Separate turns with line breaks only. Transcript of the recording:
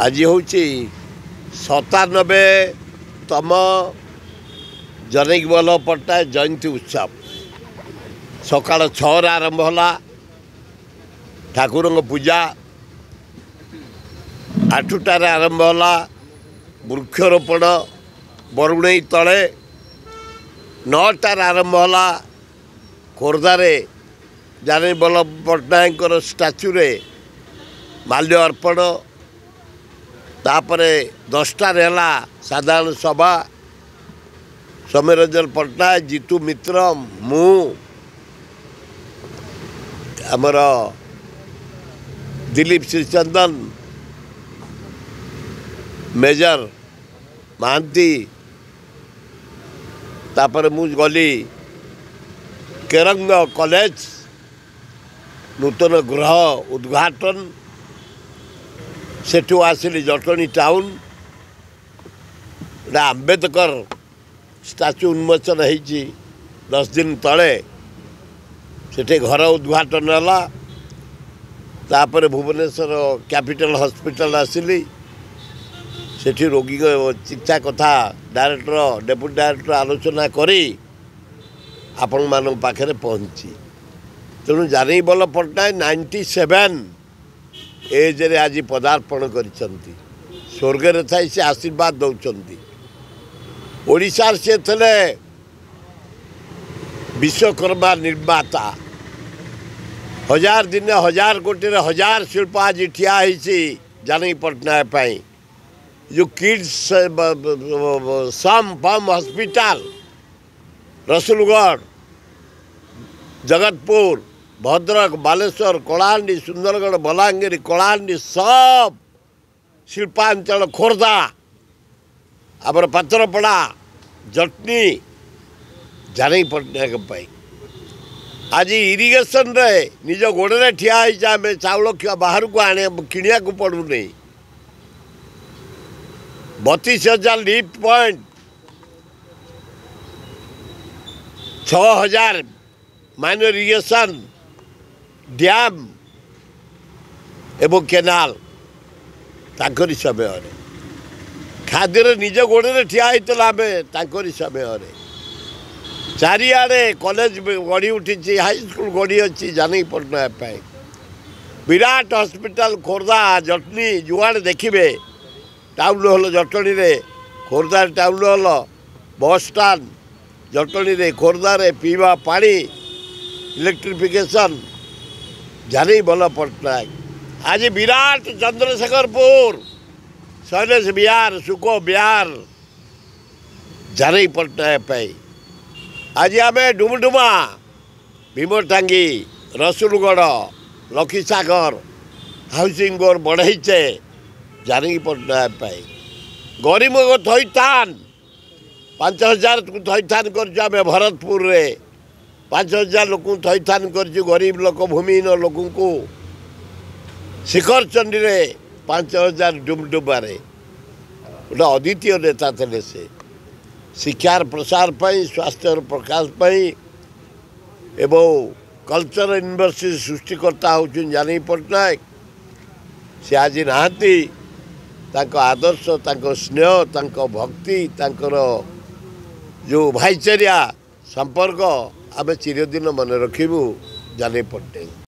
आज हूँ 97तम जनक वल्लभ पट्टनायक जयंती उत्सव सकाल 6 आरंभ होला। ठाकुर पूजा 8टार आरंभ होला। वृक्षरोपण बरुणई तले 9टार आरंभ होला। खोर्धारे जनक वल्लभ पट्टनायक स्टाच्यू रे माल्य अर्पण। तापरे 10टार है साधारण सभा। सौम्यरंजन पट्टनायक, जीतू मित्र, मु आमर दिलीप श्रीचंदन, मेजर महांती, तापर मु गली केरंग कॉलेज नूतन गृह उद्घाटन। सेठू आसिली जटणी टाउन आंबेडकर स्टाच्यू उन्मोचन होती 10 दिन तले सेठे घर उद्घाटन है। तापर भुवनेश्वर कैपिटल हॉस्पिटल आसिली सेठी रोगी चिकित्सा कथा डायरेक्टर डेप्यूटी डायरेक्टर आलोचना करी आपण मान पाखे पहुँची। तेणु जनक वल्लभ पट्टनायक 97 एज रे आज पदार्पण करिसंती। स्वर्ग थाई से आशीर्वाद दौरान ओडिशा से थे विश्वकर्मा निर्माता। 1000 दिन 1000 कोटी 1000 शिल्प आज ठिया जनक पट्टनायक जो किड्स सम फम हॉस्पिटल रसुलगढ़, जगतपुर, भद्रक, बालेश्वर, कलाहांडी, सुंदरगढ़, बलांगीर, कलाहांडी सब शिल्पांचल, खोर्धा आमर पात्रपड़ा, जटनी जनक पट्टनायक आज इरिगेशन रे निज गोड़े ठिया आम चाउल बाहर को आने किणिया को पड़ू नहीं। 32,000 lift point, 6,000 minor irrigation dam एवं केनाल ताकरी समय खाद्य निज गोड़े ठिया होता आम ताकरी समय चारिआडे कॉलेज गढ़ी उठी, हाईस्कल गढ़ी अच्छी जनक पट्टनायक विराट हॉस्पिटल खोर्धा जटनी जुआड़े देखिए टाउन हॉल जटनी रे, खोर्धा टाउन हॉल, बस स्टाण्ड जटनी रे, खोर्धा रे पीवा पानी, इलेक्ट्रिफिकेशन जनक वल्लभ पट्टनायक आज विराट चंद्रशेखरपुर, शैलेश विहार, सुको विहार जनक पट्टनायक आज आम डुमडुमा, भीमटांगी, रसुलगढ़, लखीसागर हाउसिंग बोर्ड बढ़ाइचे जनक पट्टनायक गरीब को थईथान 5,000 थईथान कर भरतपुर रे 5,000 लोक थईथान कर गरीब लोक भूमिहीन लोक को शिखर चंडी रे 5,000 डुमडुमारे गोटे अद्वितीय नेता थे से शिक्षार प्रसार पाई, स्वास्थ्य प्रकाश पाई एवं कल्चर यूनिवर्सिटी सृष्टिकर्ता होचुन जनक पट्टनायक। से आज नहांती आदर्श, स्नेह, भक्ति, जो भाईचारा संपर्क आम चिरदिन मन रखिबू जनक पट्टनायक।